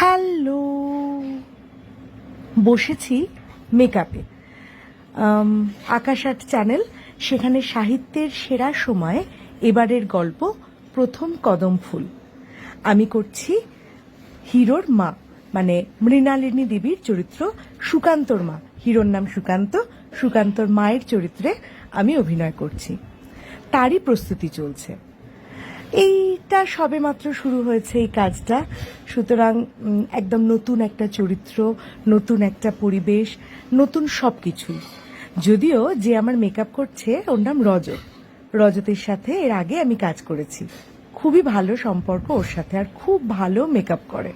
Hello, বসেছি মেকআপে। আকাশ art channel, সেখানে সাহিত্যের সেরা সময় এবারের গল্প প্রথম কদম ফুল। আমি করছি হিরোর মা, মানে মৃণালিনী দেবীর চরিত্র সুকান্তর মা। হিরোর নাম সুকান্ত, সুকান্তর মায়ের চরিত্রে আমি অভিনয় করছি। তারই প্রস্তুতি চলছে। এইটা সবেমাত্র শুরু হয়েছে এই কাজটা, সুতরাং একদম নতুন একটা চরিত্র, নতুন একটা পরিবেশ, নতুন সব কিছুই। যদিও যে আমার মেকআপ করছে ওর নাম রজত। রজতের সাথে এর আগে আমি কাজ করেছি, খুবই ভালো সম্পর্ক ওর সাথে, আর খুব ভালো মেকআপ করে।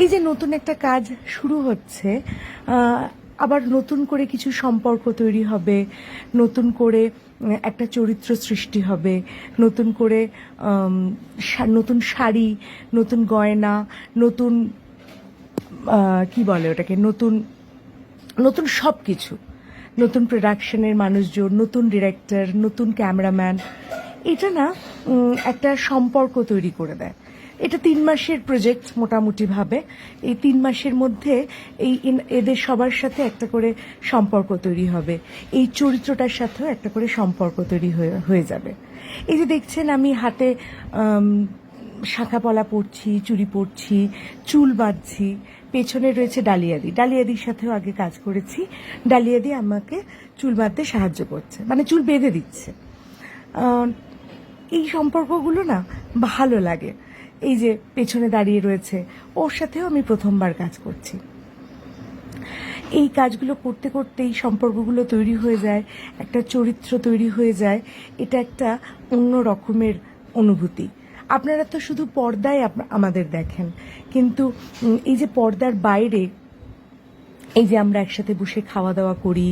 এই যে নতুন একটা কাজ শুরু হচ্ছে, আবার নতুন করে কিছু সম্পর্ক তৈরি হবে, নতুন করে একটা চরিত্র সৃষ্টি হবে, নতুন করে নতুন শাড়ি, নতুন গয়না, নতুন কি বলে ওটাকে, নতুন নতুন সব কিছু, নতুন প্রোডাকশনের মানুষজন, নতুন ডিরেক্টর, নতুন ক্যামেরাম্যান। এটা না একটা সম্পর্ক তৈরি করে দেয়। এটা 3 মাসের প্রজেক্ট মোটামুটি ভাবে। এই 3 মাসের মধ্যে এদের সবার সাথে একটা করে সম্পর্ক তৈরি হবে, এই চরিত্রটার সাথেও একটা করে সম্পর্ক তৈরি হয়ে যাবে। এই যে দেখছেন আমি হাতে শাঁখাপলা পরছি, চুড়ি পরছি, চুল বাঁধছি, পেছনে রয়েছে ডালিয়াদি। ডালিয়াদির সাথেও আগে কাজ করেছি। ডালিয়াদি আমাকে চুল বাঁধতে সাহায্য করছে, মানে চুল বেঁধে দিচ্ছে। এই সম্পর্কগুলো না ভালো লাগে। এই যে পেছনে দাঁড়িয়ে রয়েছে, ওর সাথেও আমি প্রথমবার কাজ করছি। এই কাজগুলো করতে করতে এই সম্পর্কগুলো তৈরি হয়ে যায়, একটা চরিত্র তৈরি হয়ে যায়। এটা একটা অন্য রকমের অনুভূতি। আপনারা তো শুধু পর্দায় আমাদের দেখেন, কিন্তু এই যে পর্দার বাইরে, এই যে আমরা একসাথে বসে খাওয়া দাওয়া করি,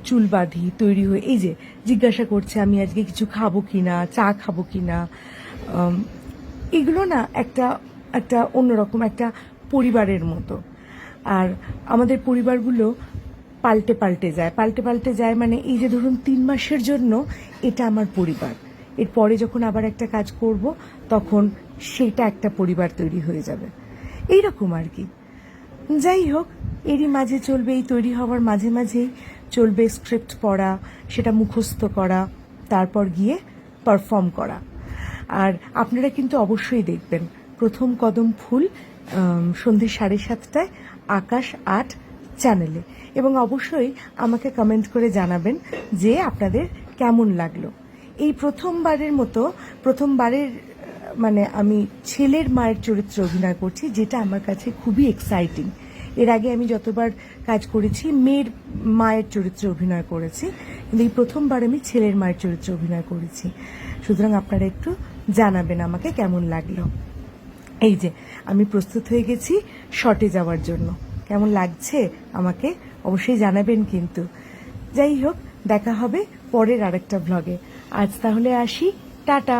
চুল বাঁধি, তৈরি হয়ে, এই যে জিজ্ঞাসা করছে আমি আজকে কিছু খাবো কিনা, চা খাবো কিনা, এগুলো না একটা একটা অন্যরকম একটা পরিবারের মতো। আর আমাদের পরিবারগুলো পাল্টে পাল্টে যায়, মানে এই যে ধরুন 3 মাসের জন্য এটা আমার পরিবার, এরপরে যখন আবার একটা কাজ করব তখন সেটা একটা পরিবার তৈরি হয়ে যাবে, এইরকম আর কি। যাই হোক, এরই মাঝে চলবে, এই তৈরি হওয়ার মাঝে মাঝেই চলবে স্ক্রিপ্ট পড়া, সেটা মুখস্থ করা, তারপর গিয়ে পারফর্ম করা। আর আপনারা কিন্তু অবশ্যই দেখবেন প্রথম কদম ফুল সন্ধ্যে 7:30টায় আকাশ আর্ট চ্যানেলে, এবং অবশ্যই আমাকে কমেন্ট করে জানাবেন যে আপনাদের কেমন লাগলো। এই প্রথমবারের মানে আমি ছেলের মায়ের চরিত্রে অভিনয় করছি, যেটা আমার কাছে খুবই এক্সাইটিং। এর আগে আমি যতবার কাজ করেছি মেয়ের মায়ের চরিত্রে অভিনয় করেছি, কিন্তু এই প্রথমবার আমি ছেলের মায়ের চরিত্রে অভিনয় করেছি। সুতরাং আপনারা একটু জানাবেন আমাকে কেমন লাগলো। এই যে আমি প্রস্তুত হয়ে গেছি শটে যাওয়ার জন্য, কেমন লাগছে আমাকে অবশ্যই জানাবেন কিন্তু। যাই হোক, দেখা হবে পরের আরেকটা ব্লগে। আজ তাহলে আসি, টাটা।